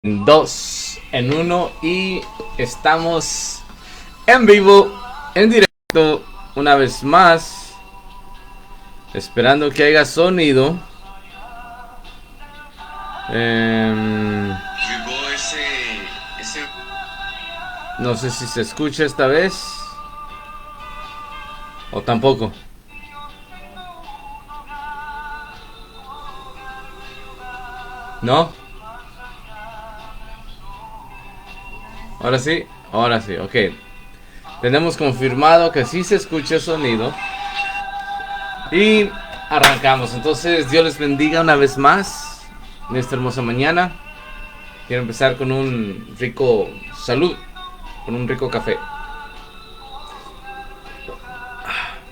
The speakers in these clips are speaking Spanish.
Dos en uno y estamos en vivo, en directo, una vez más, esperando que haya sonido. Llegó ese. No sé si se escucha esta vez o tampoco. ¿No? Ahora sí, ok. Tenemos confirmado que sí se escucha el sonido. Y arrancamos. Entonces, Dios les bendiga una vez más en esta hermosa mañana. Quiero empezar con un rico salud, con un rico café.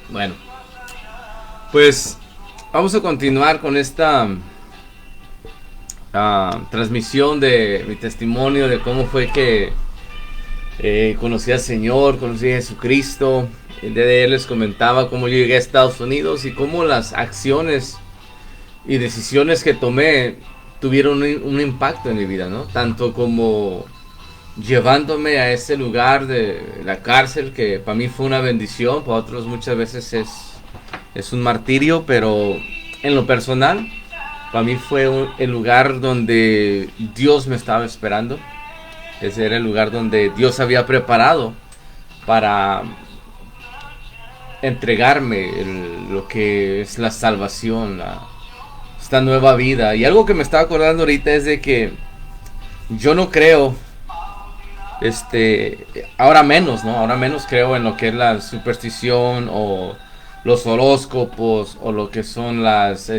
Bueno, pues vamos a continuar con esta transmisión de mi testimonio de cómo fue que conocí al Señor, conocí a Jesucristo. El día de ayer les comentaba cómo yo llegué a Estados Unidos y cómo las acciones y decisiones que tomé tuvieron un impacto en mi vida, ¿no? Tanto como llevándome a ese lugar de la cárcel, que para mí fue una bendición, para otros muchas veces es un martirio, pero en lo personal, para mí fue el lugar donde Dios me estaba esperando. Ese era el lugar donde Dios había preparado para entregarme lo que es la salvación, esta nueva vida. Y algo que me estaba acordando ahorita es de que yo no creo, ahora menos, ¿no? Ahora menos creo en lo que es la superstición o los horóscopos o lo que son las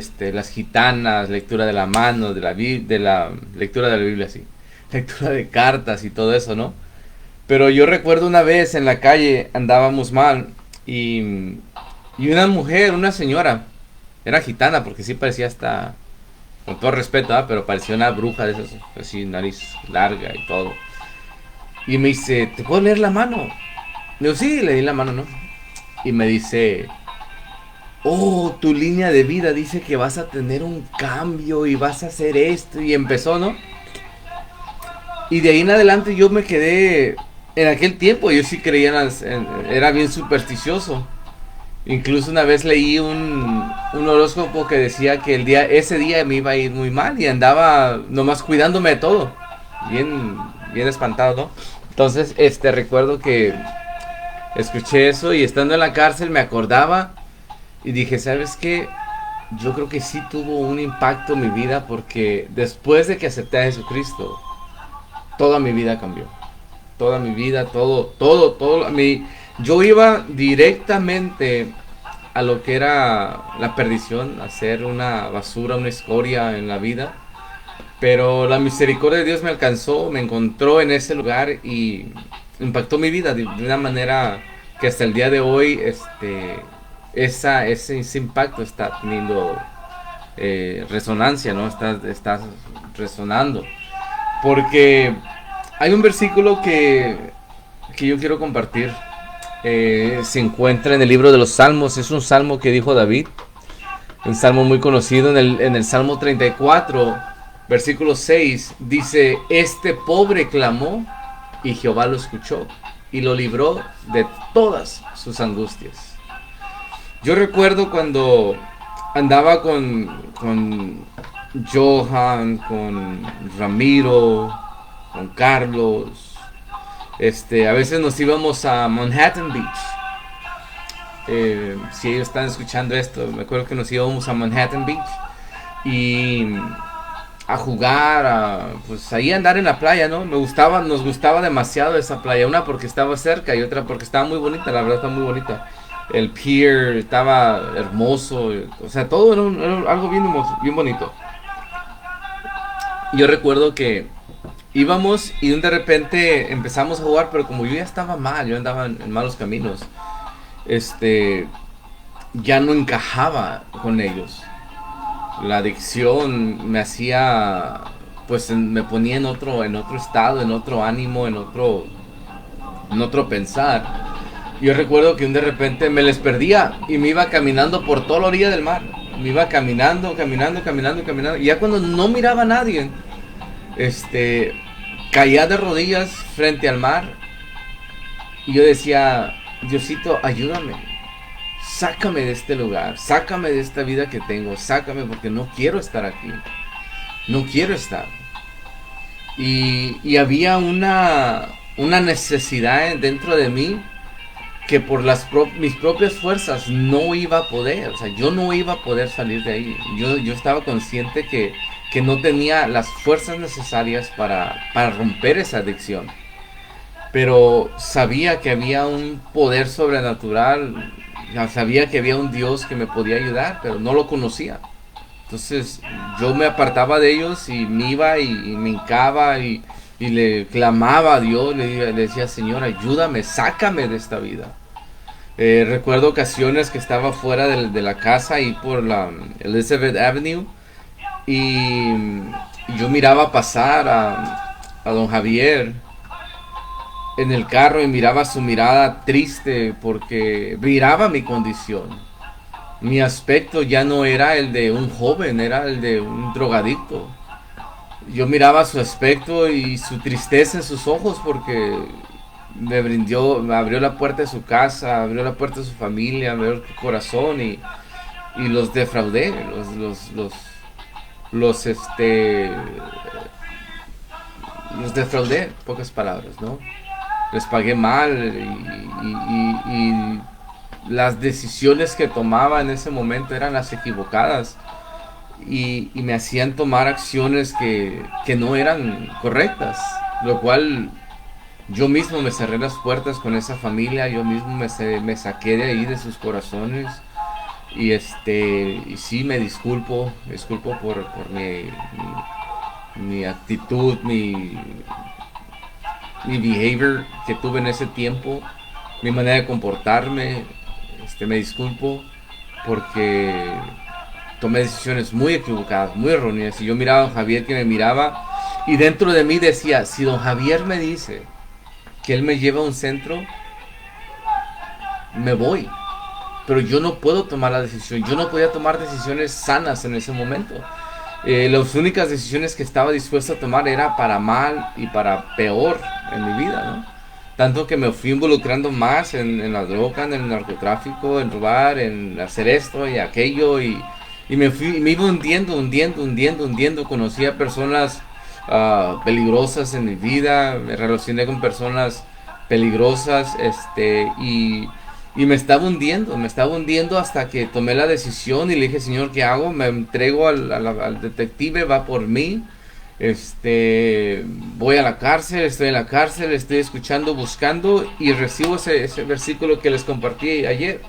gitanas, lectura de la mano, de la lectura de la Biblia, sí, lectura de cartas y todo eso, ¿no? Pero yo recuerdo una vez en la calle andábamos mal y una mujer, una señora, era gitana porque sí parecía hasta, con todo respeto, ¿ah? Pero parecía una bruja de esas, así, nariz larga y todo. Y me dice, ¿te puedo leer la mano? Le digo, sí, le di la mano, ¿no? Y me dice, oh, tu línea de vida dice que vas a tener un cambio y vas a hacer esto. Y empezó, ¿no? Y de ahí en adelante yo me quedé, en aquel tiempo yo sí creía, era bien supersticioso. Incluso una vez leí un horóscopo que decía que ese día me iba a ir muy mal y andaba nomás cuidándome de todo. Bien, bien espantado, ¿no? Entonces, recuerdo que escuché eso y estando en la cárcel me acordaba y dije, ¿sabes qué? Yo creo que sí tuvo un impacto en mi vida porque después de que acepté a Jesucristo, toda mi vida cambió. Toda mi vida, todo. Yo iba directamente a lo que era la perdición, a ser una basura, una escoria en la vida. Pero la misericordia de Dios me alcanzó, me encontró en ese lugar y impactó mi vida de una manera que hasta el día de hoy ese impacto está teniendo resonancia, ¿no? Está resonando. Porque hay un versículo que yo quiero compartir. Se encuentra en el libro de los Salmos. Es un salmo que dijo David. Un salmo muy conocido en el Salmo 34, versículo 6. Dice, este pobre clamó y Jehová lo escuchó y lo libró de todas sus angustias. Yo recuerdo cuando andaba con Johan, con Ramiro, con Carlos. A veces nos íbamos a Manhattan Beach. Si ellos están escuchando esto, me acuerdo que nos íbamos a Manhattan Beach y a jugar, pues ahí andar en la playa, ¿no? Nos gustaba demasiado esa playa, una porque estaba cerca y otra porque estaba muy bonita, la verdad está muy bonita. El pier estaba hermoso, o sea, todo era algo bien hermoso, bien bonito. Yo recuerdo que íbamos y de repente empezamos a jugar, pero como yo ya estaba mal, yo andaba en malos caminos, ya no encajaba con ellos. La adicción me hacía, pues me ponía en otro estado, en otro ánimo, en otro pensar. Yo recuerdo que de repente me les perdía y me iba caminando por toda la orilla del mar. Me iba caminando. Y ya cuando no miraba a nadie, este, caía de rodillas frente al mar y yo decía, Diosito, ayúdame, sácame de este lugar, sácame de esta vida que tengo, sácame porque no quiero estar aquí, no quiero estar. Y había una necesidad dentro de mí que por mis propias fuerzas no iba a poder, o sea, yo no iba a poder salir de ahí. Yo estaba consciente que no tenía las fuerzas necesarias para romper esa adicción. Pero sabía que había un poder sobrenatural, sabía que había un Dios que me podía ayudar, pero no lo conocía. Entonces yo me apartaba de ellos y me iba y me hincaba y le clamaba a Dios, le decía, Señor, ayúdame, sácame de esta vida. Recuerdo ocasiones que estaba fuera de la casa y por la Elizabeth Avenue y yo miraba pasar a don Javier en el carro y miraba su mirada triste porque miraba mi condición. Mi aspecto ya no era el de un joven, era el de un drogadicto. Yo miraba su aspecto y su tristeza en sus ojos porque me abrió la puerta de su casa, abrió la puerta de su familia, me abrió el corazón y los defraudé, los los defraudé, pocas palabras, ¿no? Les pagué mal y las decisiones que tomaba en ese momento eran las equivocadas y me hacían tomar acciones que no eran correctas, lo cual yo mismo me cerré las puertas con esa familia, yo mismo me saqué de ahí, de sus corazones. Y sí, me disculpo por mi actitud, mi behavior que tuve en ese tiempo, mi manera de comportarme. Me disculpo porque tomé decisiones muy equivocadas, muy erróneas. Y yo miraba a don Javier que me miraba y dentro de mí decía, si don Javier me dice que él me lleva a un centro, me voy. Pero yo no puedo tomar la decisión. Yo no podía tomar decisiones sanas en ese momento. Las únicas decisiones que estaba dispuesto a tomar era para mal y para peor en mi vida, ¿no? Tanto que me fui involucrando más en la droga, en el narcotráfico, en robar, en hacer esto y aquello. Y me iba hundiendo. Conocí a personas peligrosas en mi vida. Me relacioné con personas peligrosas. Y me estaba hundiendo hasta que tomé la decisión y le dije, Señor, ¿qué hago? Me entrego al detective, va por mí. Voy a la cárcel, estoy en la cárcel, estoy escuchando, buscando y recibo ese versículo que les compartí ayer.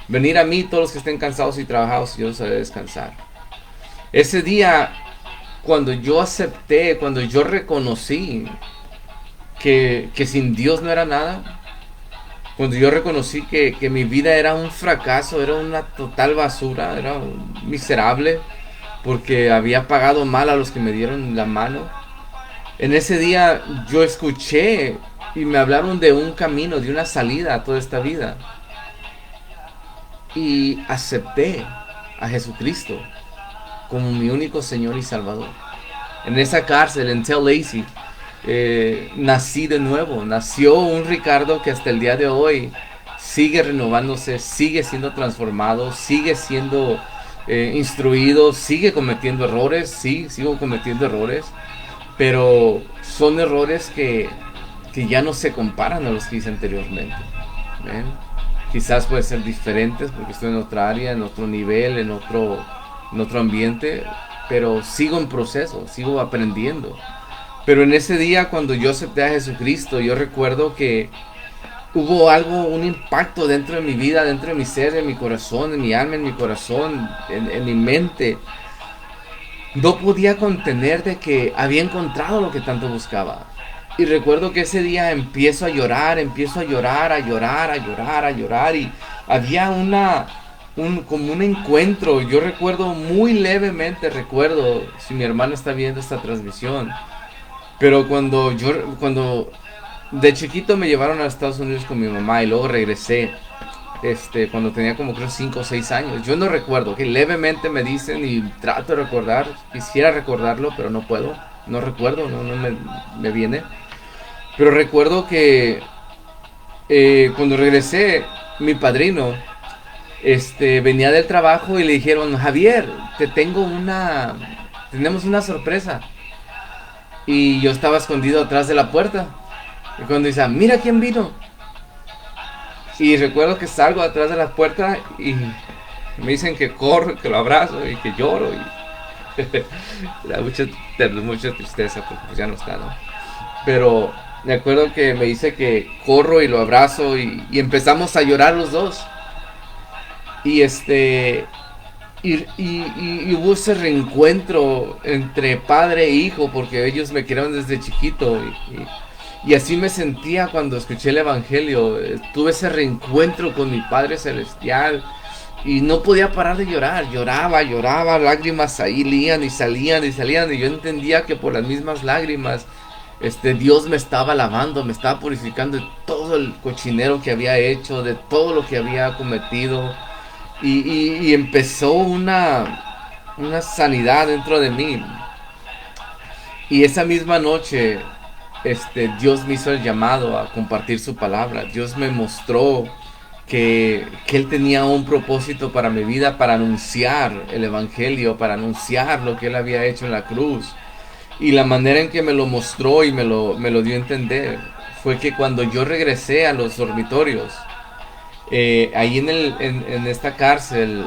Venir a mí todos los que estén cansados y trabajados y yo os haré descansar. Ese día, cuando yo acepté, cuando yo reconocí que sin Dios no era nada, cuando yo reconocí que mi vida era un fracaso, era una total basura, era miserable, porque había pagado mal a los que me dieron la mano. En ese día yo escuché y me hablaron de un camino, de una salida a toda esta vida. Y acepté a Jesucristo como mi único Señor y Salvador. En esa cárcel, en Tallahassee, nací de nuevo. Nació un Ricardo que hasta el día de hoy sigue renovándose, sigue siendo transformado, sigue siendo instruido, sigue cometiendo errores. Sí, sigo cometiendo errores, pero son errores que ya no se comparan a los que hice anteriormente. ¿Ven? Quizás pueden ser diferentes porque estoy en otra área, en otro nivel, en otro ambiente, pero sigo en proceso, sigo aprendiendo. Pero en ese día, cuando yo acepté a Jesucristo, yo recuerdo que hubo un impacto dentro de mi vida, dentro de mi ser, en mi corazón, en mi alma, en mi corazón, en mi mente. No podía contener de que había encontrado lo que tanto buscaba. Y recuerdo que ese día empiezo a llorar, y había como un encuentro. Yo recuerdo muy levemente, si mi hermano está viendo esta transmisión, pero cuando de chiquito me llevaron a Estados Unidos con mi mamá y luego regresé, cuando tenía como creo 5 o 6 años. Yo no recuerdo, que levemente me dicen y trato de recordar, quisiera recordarlo, pero no puedo. no recuerdo, no me viene. Pero recuerdo que cuando regresé, mi padrino venía del trabajo y le dijeron, Javier, tenemos una sorpresa. Y yo estaba escondido atrás de la puerta. Y cuando dice, mira quién vino. Y recuerdo que salgo atrás de la puerta y me dicen que corro, que lo abrazo y que lloro. Y da mucha tristeza porque pues ya no está, ¿no? Pero me acuerdo que me dice que corro y lo abrazo y empezamos a llorar los dos. Y y hubo ese reencuentro entre padre e hijo porque ellos me criaron desde chiquito y así me sentía cuando escuché el evangelio. Tuve ese reencuentro con mi Padre Celestial y no podía parar de llorar. Lloraba, lágrimas ahí lían y salían y yo entendía que por las mismas lágrimas Dios me estaba lavando, me estaba purificando de todo el cochinero que había hecho, de todo lo que había cometido. Y empezó una sanidad dentro de mí. Y esa misma noche, Dios me hizo el llamado a compartir su palabra. Dios me mostró que Él tenía un propósito para mi vida, para anunciar el evangelio, para anunciar lo que Él había hecho en la cruz. Y la manera en que me lo mostró y me lo dio a entender fue que cuando yo regresé a los dormitorios, ahí en esta cárcel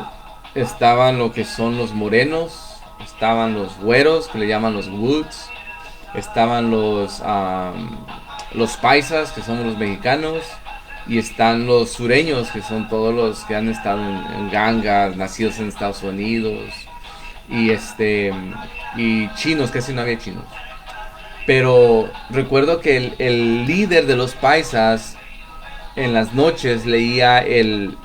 estaban lo que son los morenos, estaban los güeros, que le llaman los woods, estaban los paisas, que son los mexicanos, y están los sureños, que son todos los que han estado en gangas, nacidos en Estados Unidos, y chinos, casi no había chinos. Pero recuerdo que el líder de los paisas en las noches leía el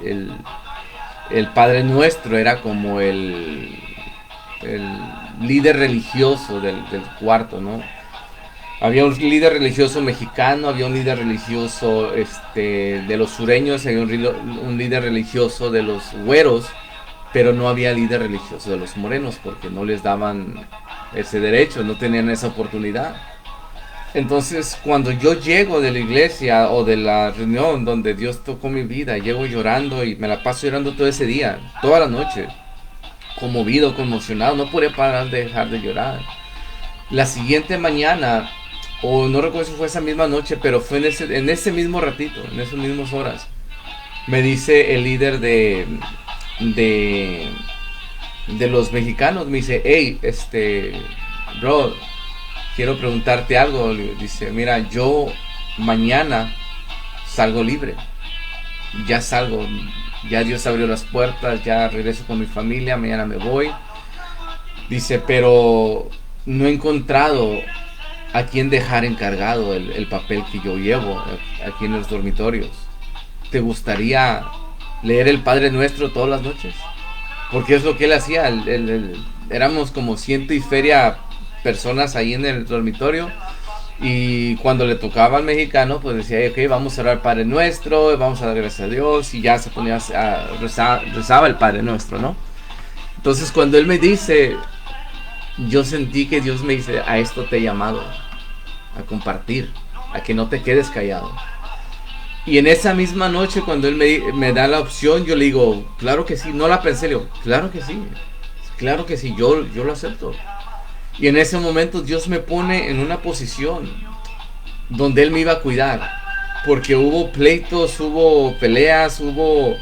Padre Nuestro, era como el líder religioso del cuarto, ¿no? Había un líder religioso mexicano, había un líder religioso de los sureños, había un líder religioso de los güeros, pero no había líder religioso de los morenos porque no les daban ese derecho, no tenían esa oportunidad. Entonces, cuando yo llego de la iglesia o de la reunión donde Dios tocó mi vida, llego llorando y me la paso llorando todo ese día, toda la noche, conmovido, conmocionado, no podía parar de dejar de llorar. La siguiente mañana, o no recuerdo si fue esa misma noche, pero fue en ese mismo ratito, en esas mismas horas, me dice el líder de los mexicanos, me dice, hey, bro, quiero preguntarte algo. Dice, mira, yo mañana salgo libre. Ya salgo. Ya Dios abrió las puertas. Ya regreso con mi familia. Mañana me voy. Dice, pero no he encontrado a quien dejar encargado el papel que yo llevo aquí en los dormitorios. ¿Te gustaría leer el Padre Nuestro todas las noches? Porque es lo que él hacía. Éramos como ciento y feria personas ahí en el dormitorio, y cuando le tocaba al mexicano pues decía, ok, vamos a orar Padre Nuestro, vamos a dar gracias a Dios, y ya se ponía a rezaba el Padre Nuestro, ¿no? Entonces cuando él me dice, yo sentí que Dios me dice, a esto te he llamado, a compartir, a que no te quedes callado. Y en esa misma noche cuando él me da la opción, yo le digo, claro que sí. No la pensé, le digo, claro que sí, yo lo acepto. Y en ese momento Dios me pone en una posición donde Él me iba a cuidar. Porque hubo pleitos, hubo peleas, hubo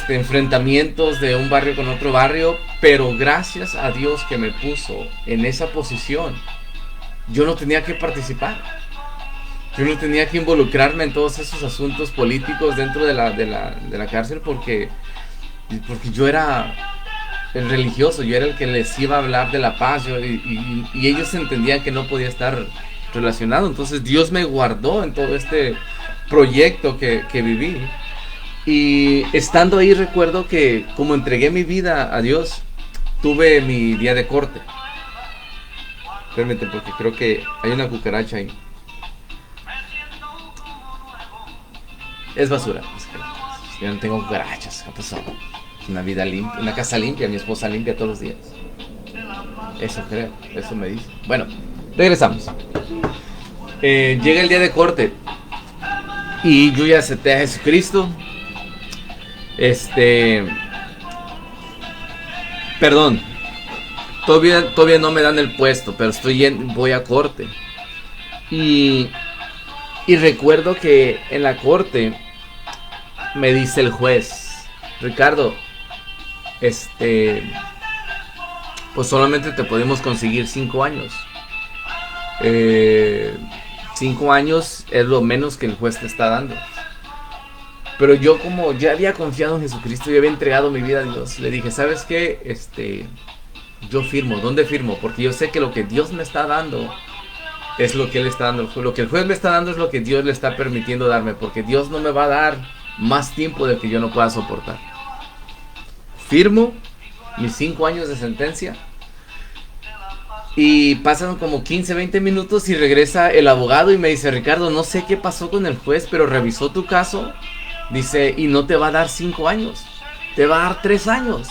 enfrentamientos de un barrio con otro barrio. Pero gracias a Dios que me puso en esa posición, yo no tenía que participar. Yo no tenía que involucrarme en todos esos asuntos políticos dentro de la cárcel porque yo era el religioso, yo era el que les iba a hablar de la paz, y ellos entendían que no podía estar relacionado. Entonces Dios me guardó en todo este proyecto que viví. Y estando ahí recuerdo que como entregué mi vida a Dios, tuve mi día de corte. Permíteme, porque creo que hay una cucaracha ahí. Es basura. Yo no tengo cucarachas. ¿Qué pasó? Una vida limpia, una casa limpia. Mi esposa limpia todos los días. Eso creo, eso me dice. Bueno, regresamos. Llega el día de corte y yo ya acepté a Jesucristo. Perdón, todavía no me dan el puesto, pero voy a corte. Y recuerdo que en la corte me dice el juez, Ricardo, pues solamente te podemos conseguir 5 años. 5 años es lo menos que el juez te está dando. Pero yo, como ya había confiado en Jesucristo y había entregado mi vida a Dios, le dije, ¿sabes qué? Yo firmo. ¿Dónde firmo? Porque yo sé que lo que Dios me está dando es lo que Él está dando. Lo que el juez me está dando es lo que Dios le está permitiendo darme, porque Dios no me va a dar más tiempo del que yo no pueda soportar. Firmo mis 5 años de sentencia. Y pasan como 15, 20 minutos y regresa el abogado y me dice, Ricardo, no sé qué pasó con el juez, pero revisó tu caso. Dice, y no te va a dar 5 años, te va a dar 3 años.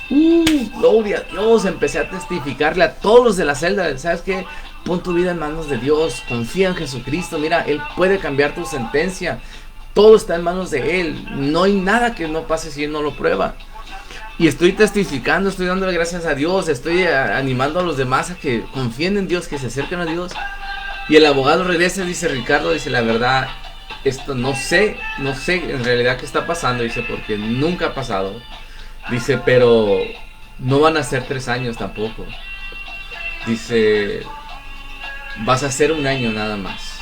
Gloria a Dios. Empecé a testificarle a todos los de la celda, ¿sabes qué? Pon tu vida en manos de Dios, confía en Jesucristo, mira, Él puede cambiar tu sentencia. Todo está en manos de Él, no hay nada que no pase si Él no lo prueba. Y estoy testificando, estoy dándole gracias a Dios, estoy animando a los demás a que confíen en Dios, que se acerquen a Dios. Y el abogado regresa y dice, Ricardo, dice, la verdad, esto no sé en realidad qué está pasando, dice, porque nunca ha pasado. Dice, pero no van a ser 3 años tampoco. Dice, vas a hacer 1 año nada más.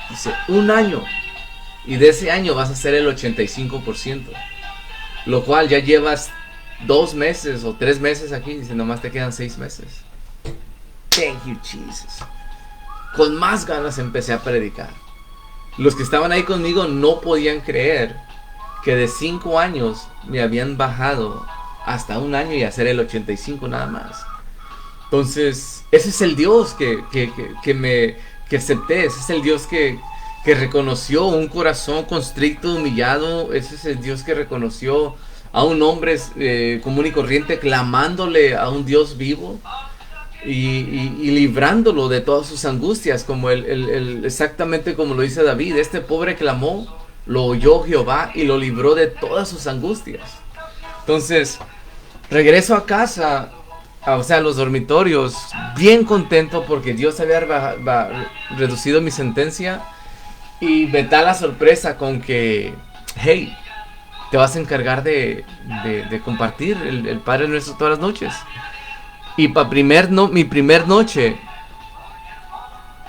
Dice, 1 año. Y de ese año vas a hacer el 85%. Lo cual ya llevas 2 meses o 3 meses aquí. Dice, nomás te quedan 6 meses. Thank you, Jesus. Con más ganas empecé a predicar. Los que estaban ahí conmigo no podían creer que de 5 años me habían bajado hasta 1 año y hacer el 85 nada más. Entonces, ese es el Dios que acepté. Ese es el Dios que reconoció un corazón constricto, humillado. Ese es el Dios que reconoció a un hombre común y corriente clamándole a un Dios vivo y librándolo de todas sus angustias, como exactamente como lo dice David. Este pobre clamó, lo oyó Jehová y lo libró de todas sus angustias. Entonces, regreso a casa, o sea, a los dormitorios, bien contento porque Dios había reducido mi sentencia. Y me da la sorpresa con que, hey, te vas a encargar de compartir el Padre Nuestro todas las noches. Y mi primer noche,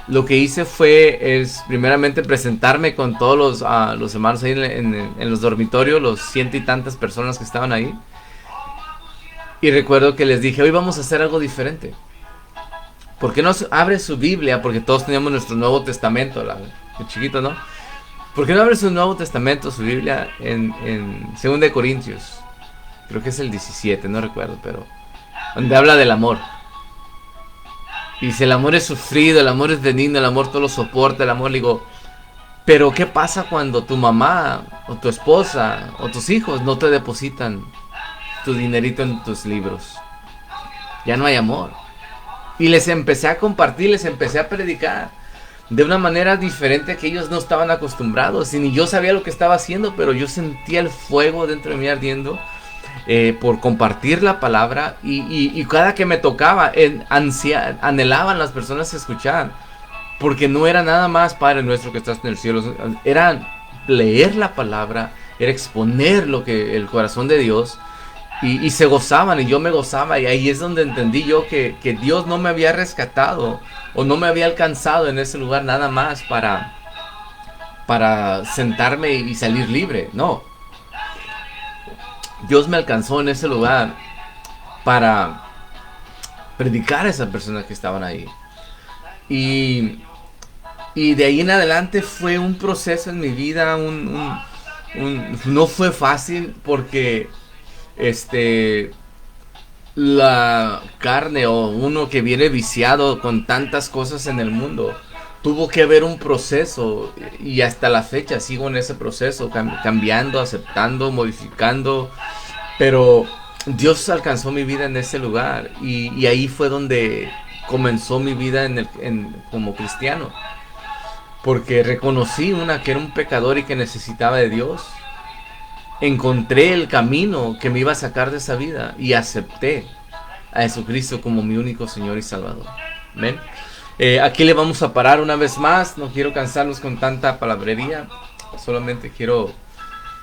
lo que hice fue, primeramente presentarme con todos los hermanos ahí en los dormitorios, los 100 y tantas personas que estaban ahí. Y recuerdo que les dije, hoy vamos a hacer algo diferente. ¿Por qué no abre su Biblia? Porque todos teníamos nuestro Nuevo Testamento, el chiquito, ¿no? ¿Por qué no abre su Nuevo Testamento, su Biblia, en 2 de Corintios? Creo que es el 17, no recuerdo, pero donde habla del amor. Y dice, el amor es sufrido, el amor es benigno, el amor todo lo soporta, el amor, le digo, pero ¿qué pasa cuando tu mamá, o tu esposa, o tus hijos no te depositan tu dinerito en tus libros? Ya no hay amor. Y les empecé a compartir, les empecé a predicar de una manera diferente que ellos no estaban acostumbrados. Y ni yo sabía lo que estaba haciendo, pero yo sentía el fuego dentro de mí ardiendo por compartir la palabra. Y cada que me tocaba, anhelaban las personas escuchar. Porque no era nada más, Padre nuestro que estás en el cielo. Era leer la palabra, era exponer el corazón de Dios. Y se gozaban y yo me gozaba. Y ahí es donde entendí yo que Dios no me había rescatado o no me había alcanzado en ese lugar nada más para sentarme y salir libre. No, Dios me alcanzó en ese lugar para predicar a esas personas que estaban ahí. Y de ahí en adelante fue un proceso en mi vida. No fue fácil porque la carne o uno que viene viciado con tantas cosas en el mundo, tuvo que haber un proceso, y hasta la fecha sigo en ese proceso, cambiando, aceptando, modificando. Pero Dios alcanzó mi vida en ese lugar y ahí fue donde comenzó mi vida como cristiano. Porque reconocí que era un pecador y que necesitaba de Dios. Encontré el camino que me iba a sacar de esa vida y acepté a Jesucristo como mi único Señor y Salvador. ¿Ven? Aquí le vamos a parar una vez más. No quiero cansarlos con tanta palabrería. Solamente quiero...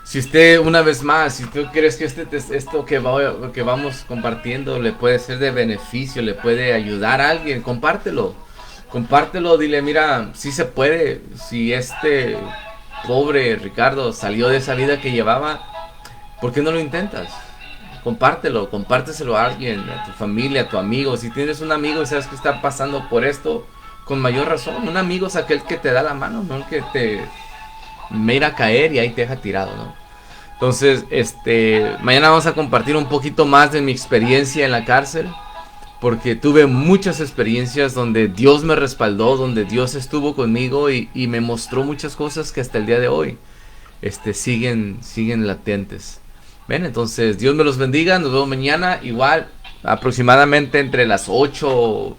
Si usted, una vez más, si tú crees que esto que vamos compartiendo le puede ser de beneficio, le puede ayudar a alguien, compártelo. Compártelo, dile, mira, si se puede. Si este pobre Ricardo salió de esa vida que llevaba, ¿por qué no lo intentas? Compártelo, compárteselo a alguien, a tu familia, a tu amigo. Si tienes un amigo y sabes que está pasando por esto, con mayor razón. Un amigo es aquel que te da la mano, no el que te mira caer y ahí te deja tirado, ¿no? Entonces, mañana vamos a compartir un poquito más de mi experiencia en la cárcel, porque tuve muchas experiencias donde Dios me respaldó, donde Dios estuvo conmigo y me mostró muchas cosas que hasta el día de hoy siguen latentes. Ven, entonces Dios me los bendiga, nos vemos mañana, igual aproximadamente entre las 8,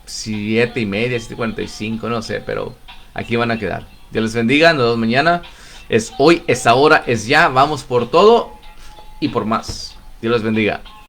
7:30, 7:45, no sé, pero aquí van a quedar. Dios les bendiga, nos vemos mañana. Es hoy, es ahora, es ya, vamos por todo y por más. Dios les bendiga.